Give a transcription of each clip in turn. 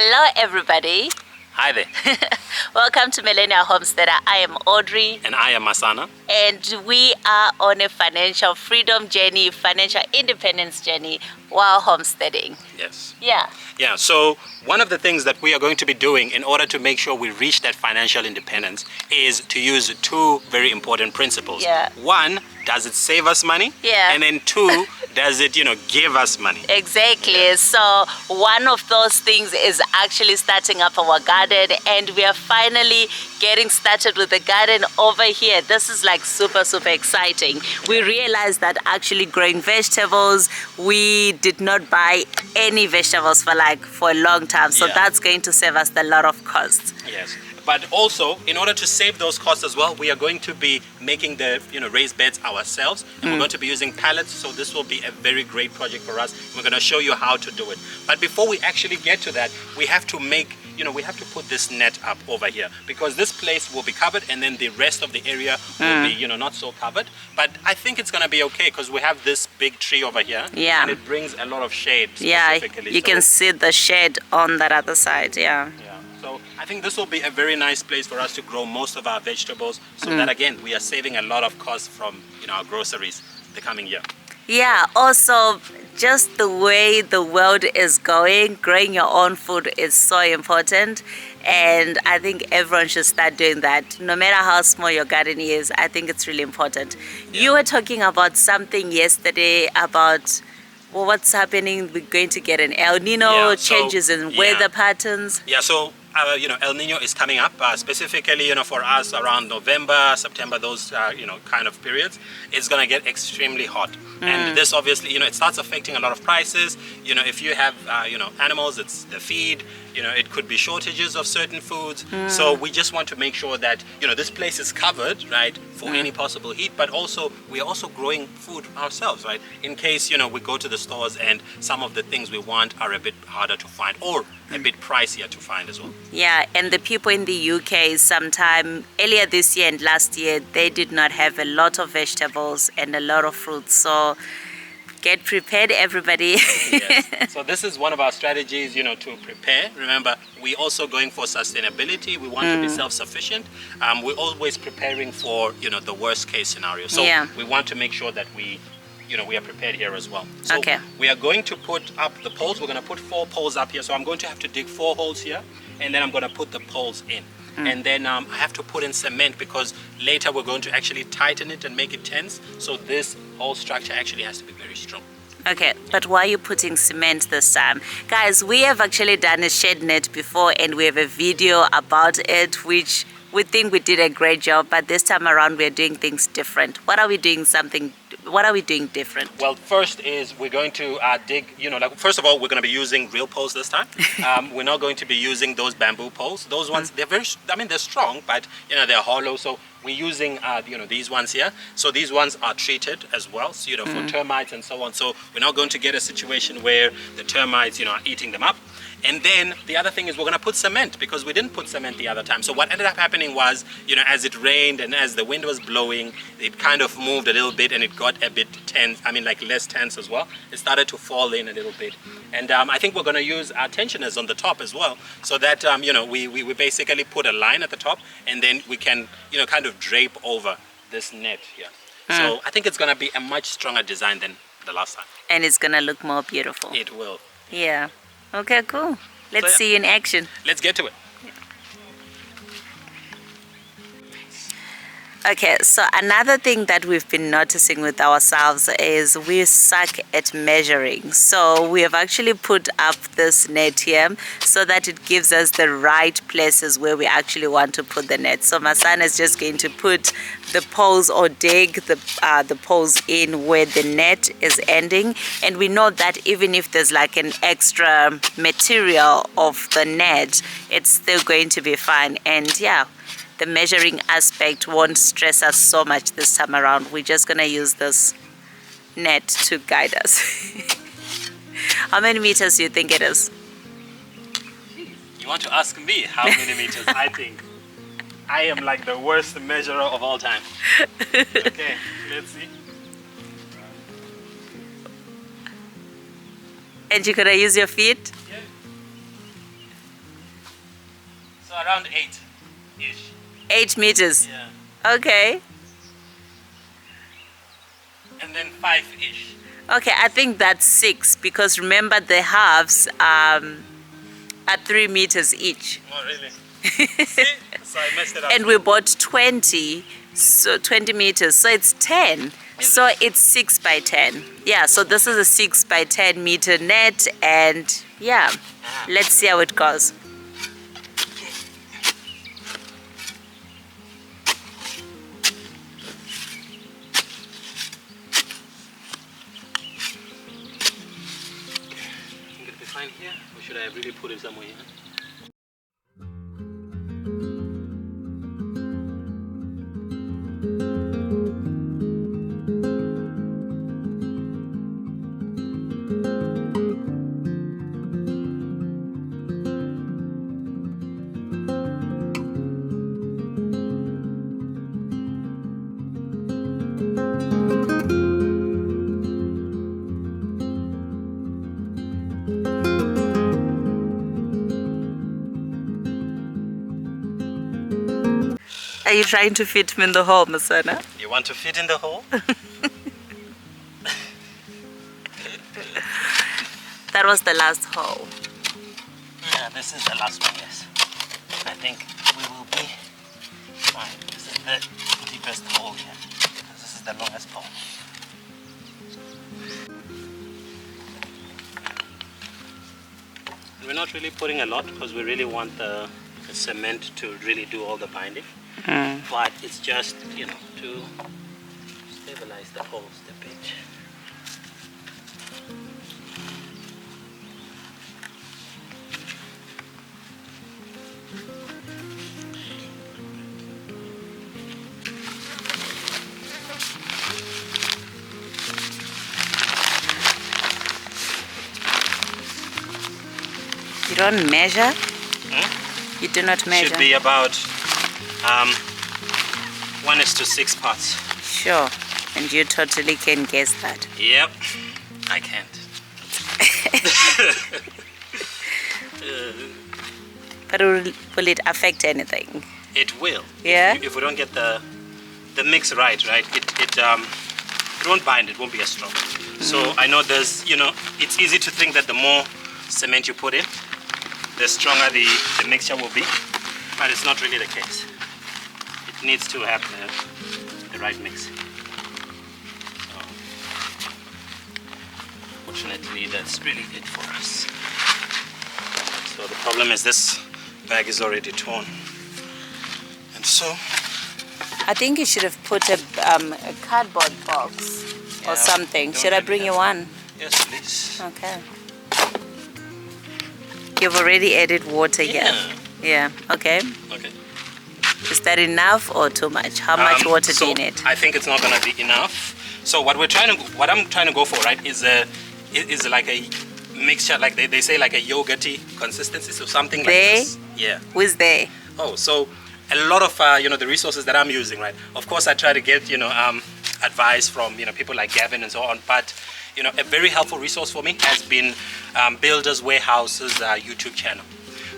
Hello everybody. Hi there. Welcome to Millennial Homesteader. I am Audrey. And I am Masana. And we are on a financial freedom journey, financial independence journey while homesteading. Yes. Yeah. So one of the things that we are going to be doing in order to make sure we reach that financial independence is to use two very important principles. Yeah. One, does it save us money? Yeah. And then two, does it, give us money? Exactly. Yeah. So one of those things is actually starting up our garden, and we are finally getting started with the garden over here. This is like super exciting. We realized that actually growing vegetables, we did not buy any vegetables for a long time. So Yeah. that's going to save us a lot of costs. Yes. But also, in order to save those costs as well, we are going to be making the raised beds ourselves, and we're going to be using pallets. So this will be a very great project for us. We're going to show you how to do it. But before we actually get to that, we have to make, we have to put this net up over here, because this place will be covered, and then the rest of the area will be, not so covered. But I think it's going to be okay, because we have this big tree over here, Yeah. and it brings a lot of shade. Yeah, Specifically. you can see the shade on that other side. Yeah. So I think this will be a very nice place for us to grow most of our vegetables, so that again we are saving a lot of costs from our groceries the coming year. Yeah, also just the way the world is going, growing your own food is so important, and I think everyone should start doing that. No matter how small your garden is, I think it's really important. Yeah. You were talking about something yesterday about what's happening. We're going to get an El Nino, Yeah, so, changes in weather patterns. Yeah, so El Nino is coming up specifically, for us around November, September, those kind of periods. It's gonna get extremely hot, and this obviously, it starts affecting a lot of prices. If you have animals, it's the feed. It could be shortages of certain foods. So we just want to make sure that this place is covered, right, for any possible heat. But also we are also growing food ourselves, right, in case we go to the stores and some of the things we want are a bit harder to find or a bit pricier to find as well. Yeah, and the people in the UK sometime earlier this year and last year, they did not have a lot of vegetables and a lot of fruits. So get prepared, everybody. Yes. So this is one of our strategies, to prepare. Remember, we're also going for sustainability. We want to be self-sufficient. We're always preparing for, the worst case scenario. So we want to make sure that we are prepared here as well. So we are going to put up the poles. We're going to put 4 poles up here. So I'm going to have to dig 4 holes here, and then I'm going to put the poles in. And then I have to put in cement, because later we're going to actually tighten it and make it tense. So this whole structure actually has to be very strong. Okay, but why are you putting cement this time? Guys, we have actually done a shade net before, and we have a video about it, which we think we did a great job, but this time around we're doing things different. What are we doing different? Well, first is we're going to dig, first of all, we're going to be using real poles this time. We're not going to be using those bamboo poles. Those ones, they're they're strong, but they're hollow. So we're using these ones here. So these ones are treated as well, so, for termites and so on. So we're not going to get a situation where the termites are eating them up. And then the other thing is we're going to put cement, because we didn't put cement the other time. So what ended up happening was, as it rained and as the wind was blowing, it kind of moved a little bit, and it got a bit tense. Less tense as well. It started to fall in a little bit. And I think we're going to use our tensioners on the top as well, so that we basically put a line at the top, and then we can kind of drape over this net here. So I think it's going to be a much stronger design than the last time. And it's going to look more beautiful. It will. Yeah. Okay, cool. Let's So, see you in action. Let's get to it. Okay, so another thing that we've been noticing with ourselves is we suck at measuring. So we have actually put up this net here so that it gives us the right places where we actually want to put the net. So Masana is just going to put the poles, or dig the poles in where the net is ending. And we know that even if there's like an extra material of the net, it's still going to be fine. And yeah, the measuring aspect won't stress us so much this time around. We're just gonna use this net to guide us. How many meters do you think it is? You want to ask me how many meters I think? I am like the worst measurer of all time. Okay, let's see. And you're gonna use your feet? Yeah. So around 8-ish. 8 meters. Yeah. Okay. And then 5-ish. Okay, I think that's 6 because remember the halves are 3 meters each. Oh, really? See? So I messed it up. And we bought 20, so 20 meters, so it's 10. So it's 6 by 10. Yeah, so this is a 6 by 10 meter net, and yeah, let's see how it goes. Think it'll be fine here, or should I really put it somewhere here? Are you trying to fit him in the hole, Masana? You want to fit in the hole? That was the last hole. Yeah, this is the last one, yes. I think we will be fine. This is the deepest hole here. This is the longest hole. We're not really putting a lot because we really want the cement to really do all the binding. But it's just, you know, to stabilize the holes a bit. You don't measure? You do not measure? Should be about 1:6 parts. Sure. And you totally can guess that. Yep, I can't. But will it affect anything? It will. Yeah? If we don't get the mix right, it won't bind. It won't be as strong. So I know there's, you know, it's easy to think that the more cement you put in, the stronger the mixture will be, but it's not really the case. It needs to have the right mix. So, fortunately, that's really it for us. So the problem is this bag is already torn, and so I think you should have put a cardboard box or something. Should I bring you one? Yes, please. Okay. You've already added water here. Yeah. Okay. Okay. Is that enough or too much? How much water do you need? I think it's not gonna be enough. So what I'm trying to go for, right, is like a mixture, like they say, like a yogurty consistency, so something like this. Yeah. Who is there? Oh, so a lot of you know, the resources that I'm using, right? Of course, I try to get, you know, advice from, you know, people like Gavin and so on, but you know, a very helpful resource for me has been Builders Warehouse's YouTube channel.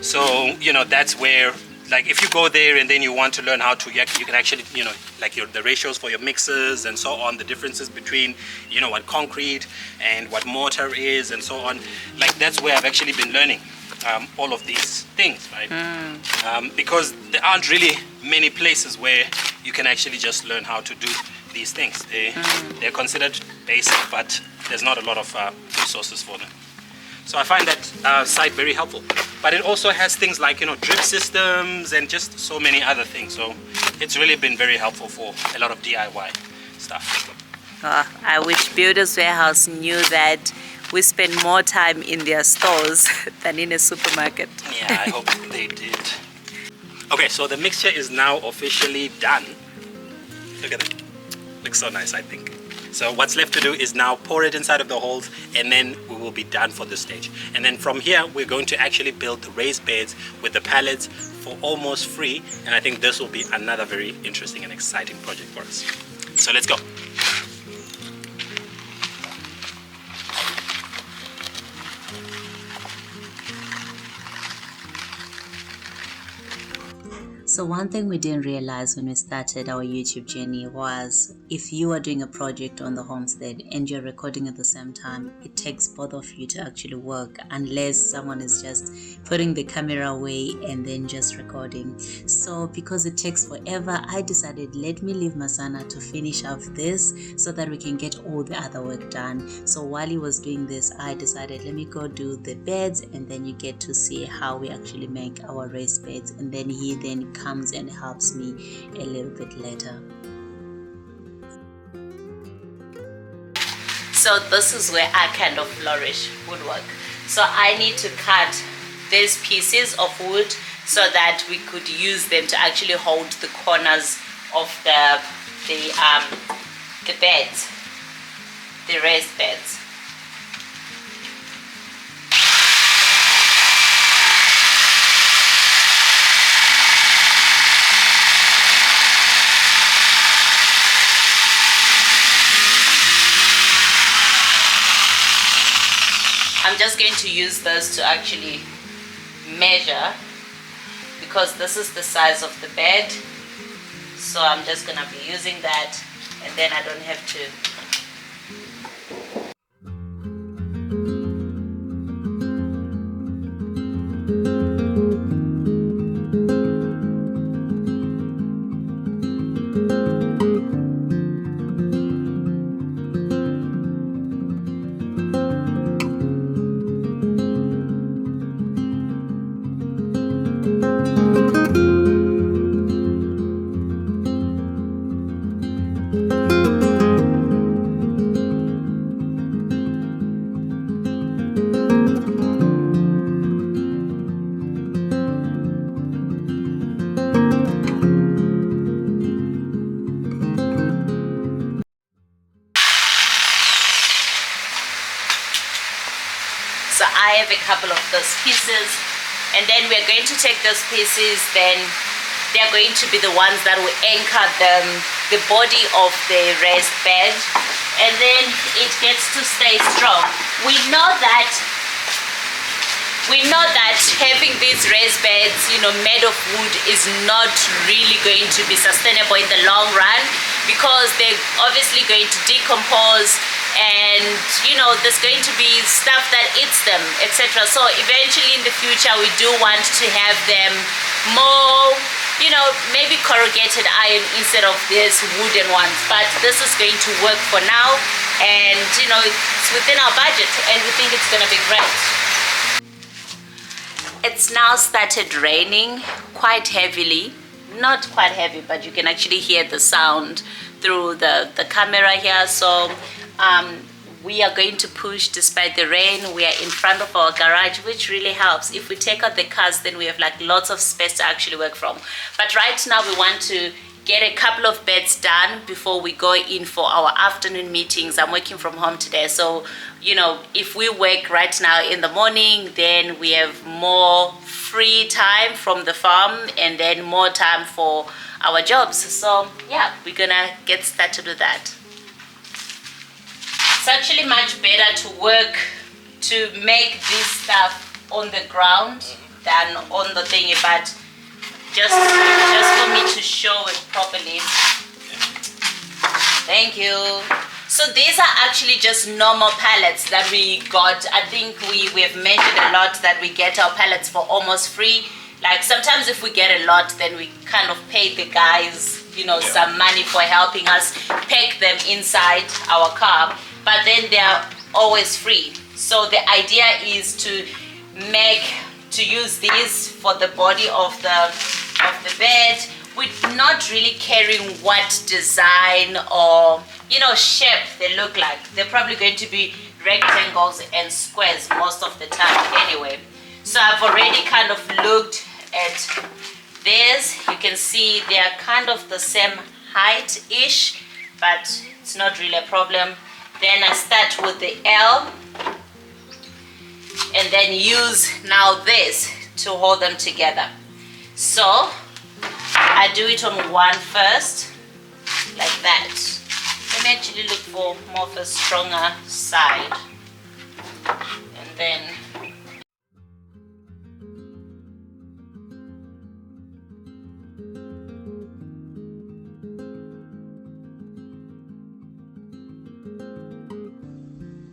So, you know, that's where, like, if you go there and then you want to learn how to, you can actually, you know, like the ratios for your mixes and so on, the differences between, you know, what concrete and what mortar is and so on. Like, that's where I've actually been learning all of these things, right? Because there aren't really many places where you can actually just learn how to do these things. They're considered basic, but there's not a lot of resources for them. So I find that site very helpful. But it also has things like, you know, drip systems and just so many other things. So it's really been very helpful for a lot of DIY stuff. I wish Builders Warehouse knew that we spend more time in their stores than in a supermarket. Yeah, I hope they did. Okay, so the mixture is now officially done. Look at it. Looks so nice, I think. So what's left to do is now pour it inside of the holes, and then we will be done for this stage. And then from here, we're going to actually build the raised beds with the pallets for almost free. And I think this will be another very interesting and exciting project for us. So let's go. So one thing we didn't realize when we started our YouTube journey was if you are doing a project on the homestead and you're recording at the same time, it takes both of you to actually work unless someone is just putting the camera away and then just recording. So because it takes forever, I decided let me leave Masana to finish off this so that we can get all the other work done. So while he was doing this, I decided let me go do the beds and then you get to see how we actually make our raised beds, and then he then comes and helps me a little bit later. So this is where I kind of flourish woodwork. So I need to cut these pieces of wood so that we could use them to actually hold the corners of the beds, the raised beds. I'm just going to use this to actually measure because this is the size of the bed. So I'm just going to be using that, and then I don't have to. So I have a couple of those pieces, and then we're going to take those pieces, then they're going to be the ones that will anchor the body of the raised bed, and then it gets to stay strong. We know that having these raised beds, made of wood is not really going to be sustainable in the long run because they're obviously going to decompose, and there's going to be stuff that eats them, etc. So eventually in the future we do want to have them more, maybe corrugated iron instead of these wooden ones, but this is going to work for now, and it's within our budget and we think it's going to be great. It's now started raining quite heavily, not quite heavy, but you can actually hear the sound through the camera here. So we are going to push despite the rain. We are in front of our garage, which really helps. If we take out the cars, then we have lots of space to actually work from. But right now we want to get a couple of beds done before we go in for our afternoon meetings. I'm working from home today, so if we work right now in the morning, then we have more free time from the farm and then more time for our jobs. So yeah, we're gonna get started with that. It's actually much better to work to make this stuff on the ground than on the thingy, but just for me to show it properly. Thank you. So these are actually just normal pallets that we got. I think we've mentioned a lot that we get our pallets for almost free. Sometimes if we get a lot, then we kind of pay the guys, some money for helping us pack them inside our car. But then they are always free. So the idea is to use these for the body of the bed, with not really caring what design or shape they look like. They're probably going to be rectangles and squares most of the time anyway. So I've already kind of looked at this. You can see they are kind of the same height-ish, but it's not really a problem. Then I start with the L and then use now this to hold them together. So I do it on one first, like that. Let me actually look for more of a stronger side, and then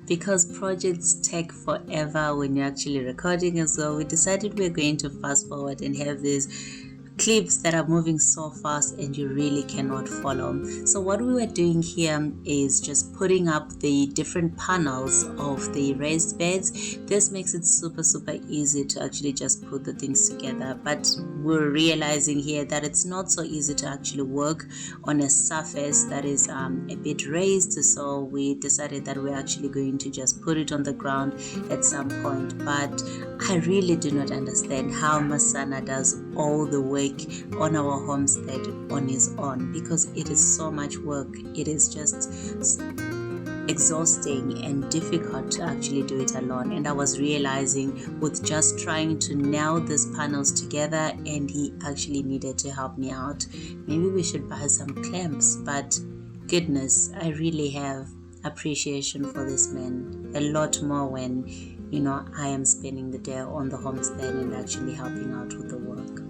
because projects take forever when you're actually recording as well, we decided we're going to fast forward and have these clips that are moving so fast and you really cannot follow. So what we were doing here is just putting up the different panels of the raised beds. This makes it super easy to actually just put the things together, but we're realizing here that it's not so easy to actually work on a surface that is a bit raised, so we decided that we're actually going to just put it on the ground at some point. But I really do not understand how Masana does all the work on our homestead on his own, because it is so much work. It is just exhausting and difficult to actually do it alone. And I was realizing with just trying to nail these panels together, and he actually needed to help me out. Maybe we should buy some clamps, but goodness, I really have appreciation for this man a lot more when, you know, I am spending the day on the homestead and actually helping out with the work.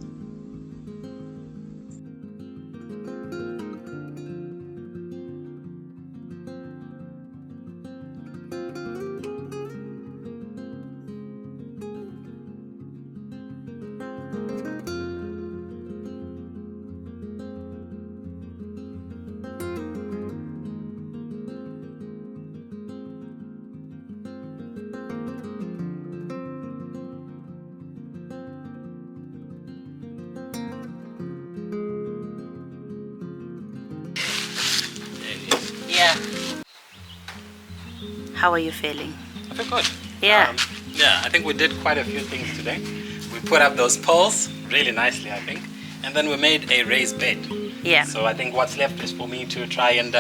Yeah. How are you feeling? I feel good. Yeah. Yeah, I think we did quite a few things today. We put up those poles really nicely, I think. And then we made a raised bed. Yeah. So I think what's left is for me to try and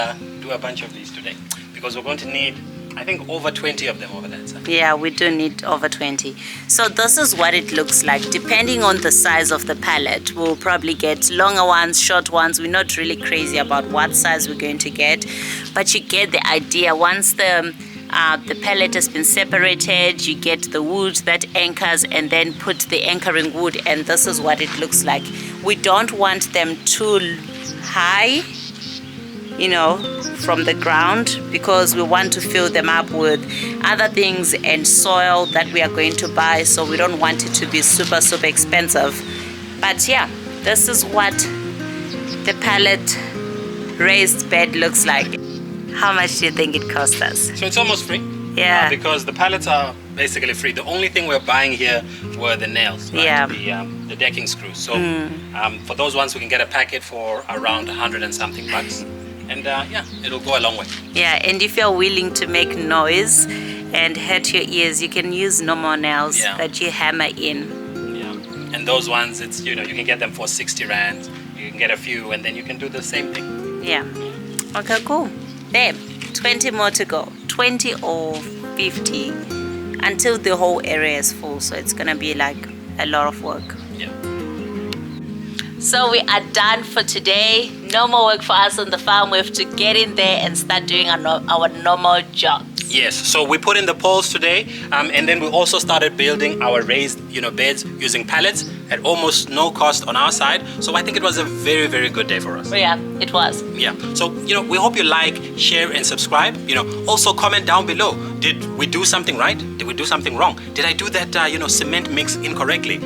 do a bunch of these today. Because we're going to need, I think, over 20 of them over that side. Yeah, we do need over 20. So this is what it looks like. Depending on the size of the pallet, we'll probably get longer ones, short ones. We're not really crazy about what size we're going to get, but you get the idea. Once the pallet has been separated, you get the wood that anchors and then put the anchoring wood, and this is what it looks like. We don't want them too high, you know, from the ground, because we want to fill them up with other things and soil that we are going to buy, so we don't want it to be super expensive. But yeah, this is what the pallet raised bed looks like. How much do you think it cost us? So it's almost free. Yeah. Because the pallets are basically free. The only thing we're buying here were the nails, right? Yeah. The decking screws. So for those ones, we can get a packet for around 100 and something bucks. And yeah, it'll go a long way. Yeah, and if you're willing to make noise and hurt your ears, you can use normal nails that you hammer in. Yeah, and those ones, it's, you know, you can get them for 60 rands. You can get a few, and then you can do the same thing. Yeah. Okay, cool. There, 20 more to go. 20 or 50 until the whole area is full. So it's gonna be like a lot of work. Yeah. So we are done for today. No more work for us on the farm. We have to get in there and start doing our normal jobs. Yes, so we put in the poles today, and then we also started building our raised, you know, beds using pallets at almost no cost on our side. So I think it was a very good day for us. Yeah, it was. Yeah, so, you know, we hope you like, share, and subscribe. You know, also comment down below. Did we do something right? Did we do something wrong? Did I do that, you know, cement mix incorrectly?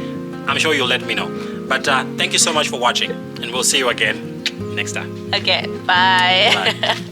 I'm sure you'll let me know. But thank you so much for watching, and we'll see you again next time. Okay, bye. Bye.